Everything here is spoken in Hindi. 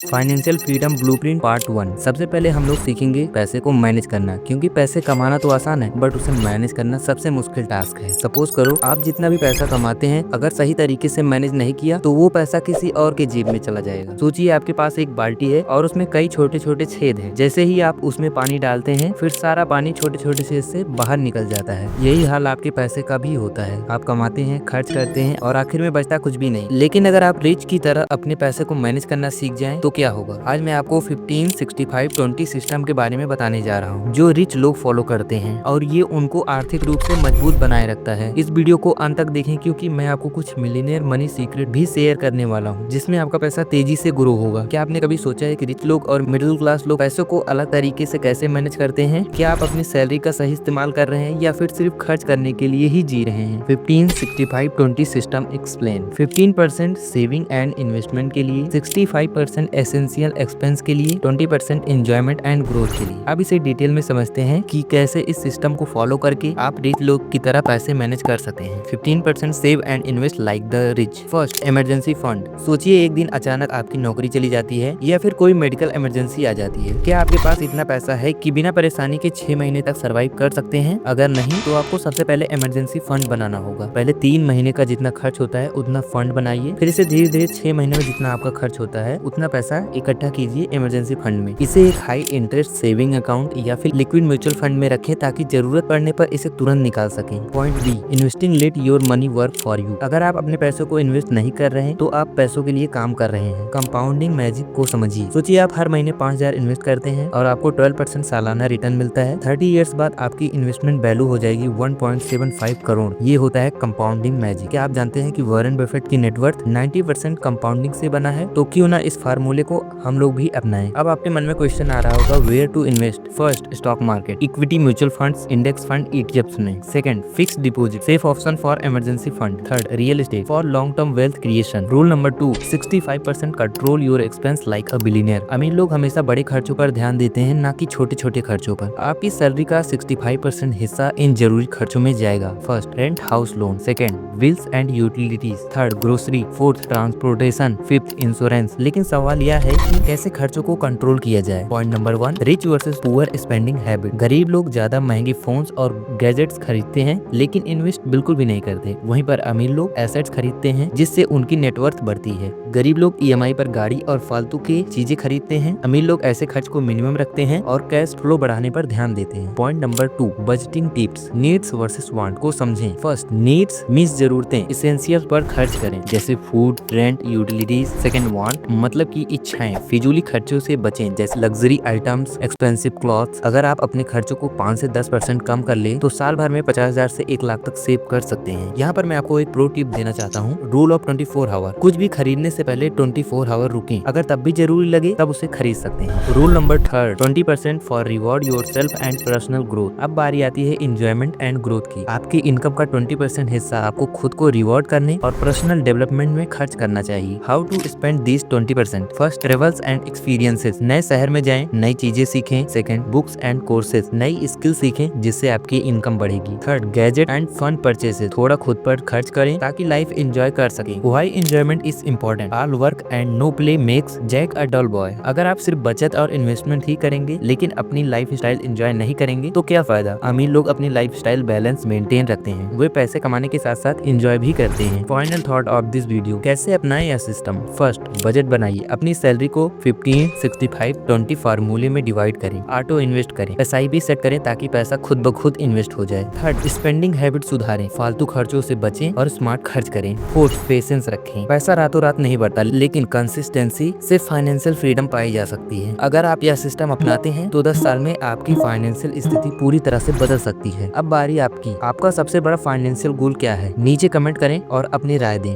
Financial freedom blueprint part 1। सबसे पहले हम लोग सीखेंगे पैसे को मैनेज करना, क्योंकि पैसे कमाना तो आसान है बट उसे मैनेज करना सबसे मुश्किल टास्क है। सपोज करो आप जितना भी पैसा कमाते हैं, अगर सही तरीके से मैनेज नहीं किया तो वो पैसा किसी और के जेब में चला जाएगा। सोचिए आपके पास एक बाल्टी है और उसमें कई छोटे छोटे छेद हैं। जैसे ही आप उसमें पानी डालते हैं, फिर सारा पानी छोटे छोटे छेद से बाहर निकल जाता है। यही हाल आपके पैसे का भी होता है। आप कमाते हैं, खर्च करते हैं और आखिर में बचता कुछ भी नहीं। लेकिन अगर आप रिच की तरह अपने पैसे को मैनेज करना सीख जाएं तो क्या होगा। आज मैं आपको 15-65-20 सिस्टम के बारे में बताने जा रहा हूँ, जो रिच लोग फॉलो करते हैं और ये उनको आर्थिक रूप से मजबूत बनाए रखता है। इस वीडियो को अंत तक देखें, क्योंकि मैं आपको कुछ मिलियनेयर मनी सीक्रेट भी शेयर करने वाला हूँ, जिसमें आपका पैसा तेजी से ग्रो होगा। क्या आपने कभी सोचा है कि रिच लोग और मिडिल क्लास लोग पैसों को अलग तरीके से कैसे मैनेज करते हैं? क्या आप अपनी सैलरी का सही इस्तेमाल कर रहे हैं या फिर सिर्फ खर्च करने के लिए ही जी रहे हैं? 15-65-20 system explain. 15% saving and investment के लिए, 65% एसेंशियल एक्सपेंस के लिए, 20% एंजॉयमेंट एंड ग्रोथ के लिए। अब इसे डिटेल में समझते हैं कि कैसे इस सिस्टम को फॉलो करके आप रिच लोग की तरह पैसे मैनेज कर सकते हैं। 15% save and invest like the rich. First, emergency fund. सोचिए एक दिन अचानक आपकी नौकरी चली जाती है या फिर कोई मेडिकल इमरजेंसी आ जाती है। क्या आपके पास इतना पैसा है कि बिना परेशानी के 6 महीने तक सर्वाइव कर सकते हैं? अगर नहीं तो आपको सबसे पहले इमरजेंसी फंड बनाना होगा। पहले 3 महीने का जितना खर्च होता है उतना फंड बनाइए, फिर इसे धीरे धीरे 6 महीने में जितना आपका खर्च होता है उतना पैसा इकट्ठा कीजिए इमरजेंसी फंड में। इसे एक हाई इंटरेस्ट सेविंग अकाउंट या फिर लिक्विड म्यूचुअल फंड में रखें, ताकि जरूरत पड़ने पर इसे तुरंत निकाल सकें। Point B, investing let your money work for you. अगर आप अपने पैसों को इन्वेस्ट नहीं कर रहे हैं तो आप पैसों के लिए काम कर रहे हैं। कंपाउंडिंग मैजिक को समझिए। सोचिए आप हर महीने 5,000 इन्वेस्ट करते हैं और आपको 12% सालाना रिटर्न मिलता है। 30 ईयर्स बाद आपकी इन्वेस्टमेंट वैल्यू हो जाएगी 1.75 करोड़। ये होता है कंपाउंडिंग मैजिक। क्या आप जानते हैं कि वॉरेन बफेट की नेटवर्थ 90% कंपाउंडिंग से बना है? तो क्यों ना इस फार्मूले को हम लोग भी अपनाएं। अब आपके मन में क्वेश्चन आ रहा होगा, where to invest? First, stock market, equity mutual funds, index fund, ETFs में। Second, fixed deposit, safe option for emergency fund. Third, real estate for long term wealth creation. Rule number 2, 65% control your expense like a billionaire. अमीर लोग हमेशा बड़े खर्चों पर ध्यान देते हैं, ना कि छोटे छोटे खर्चों पर। आपकी सैलरी का 65% हिस्सा इन जरूरी खर्चों में जाएगा। First, rent house loan. Second, bills and utilities. Third, grocery. Fourth, transportation. Fifth, insurance. लेकिन सवाल यह है कि कैसे खर्चों को कंट्रोल किया जाए। Point number 1, rich versus poor spending habit. गरीब लोग ज्यादा महंगे फोन्स और गैजेट्स खरीदते हैं लेकिन इन्वेस्ट बिल्कुल भी नहीं करते। वहीं पर अमीर लोग एसेट्स खरीदते हैं जिससे उनकी नेटवर्थ बढ़ती है। गरीब लोग ईएमआई पर गाड़ी और फालतू की चीजें खरीदते हैं। अमीर लोग ऐसे खर्च को मिनिमम रखते हैं और कैश फ्लो बढ़ाने पर ध्यान देते हैं। Point number 2, budgeting tips. Needs versus want को समझें। फर्स्ट, नीड्स मींस जरूरतें, एसेंशियल पर खर्च करें, जैसे food, rent, utilities. Second, want मतलब की इच्छाएं, फिजूली खर्चों से बचें, जैसे लग्जरी आइटम्स, एक्सपेंसिव क्लॉथ्स। अगर आप अपने खर्चों को 5 से 10% कम कर ले तो साल भर में 50,000 से 1 लाख तक सेव कर सकते हैं। यहाँ पर मैं आपको एक प्रो टिप देना चाहता हूँ, रूल ऑफ 24 आवर। कुछ भी खरीदने से पहले 24 आवर रुकें, अगर तब भी जरूरी लगे तब उसे खरीद सकते हैं। Rule number 3, 20% for reward yourself and personal growth. अब बारी आती है एंजॉयमेंट एंड ग्रोथ की। आपकी इनकम का 20% हिस्सा आपको खुद को रिवॉर्ड करने और पर्सनल डेवलपमेंट में खर्च करना चाहिए। How to spend this 20%? First, travels and experiences. नए शहर में जाएं, नई चीजें सीखें। सेकंड, बुक्स एंड कोर्सेज, नई स्किल सीखें जिससे आपकी इनकम बढ़ेगी। Third, gadget and fun purchases, थोड़ा खुद पर खर्च करें ताकि लाइफ एंजॉय कर सकें। Why enjoyment is important? All work and no play makes Jack a dull boy. अगर आप सिर्फ बचत और इन्वेस्टमेंट ही करेंगे लेकिन अपनी लाइफ स्टाइल एंजॉय नहीं करेंगे तो क्या फायदा। अमीर लोग अपनी लाइफ स्टाइल बैलेंस मेंटेन रखते हैं, वे पैसे कमाने के साथ साथ एंजॉय भी करते हैं। Final thought of this video, कैसे अपनाएं यह सिस्टम? फर्स्ट, बजट बनाइए। अपनी सैलरी को 15-65-20 फार्मूले में डिवाइड करें। ऑटो इन्वेस्ट करें, एसआईपी सेट करें ताकि पैसा खुद ब खुद इन्वेस्ट हो जाए। थर्ड, स्पेंडिंग हैबिट सुधारें, फालतू खर्चों से बचें और स्मार्ट खर्च करें। फोर्थ, पेशेंस रखें, पैसा रातों रात नहीं बढ़ता लेकिन कंसिस्टेंसी से फाइनेंशियल फ्रीडम पाई जा सकती है। अगर आप यह सिस्टम अपनाते हैं तो 10 साल में आपकी फाइनेंशियल स्थिति पूरी तरह से बदल सकती है। अब बारी आपकी। आपका सबसे बड़ा फाइनेंशियल गोल क्या है? नीचे कमेंट करें और अपनी राय दें।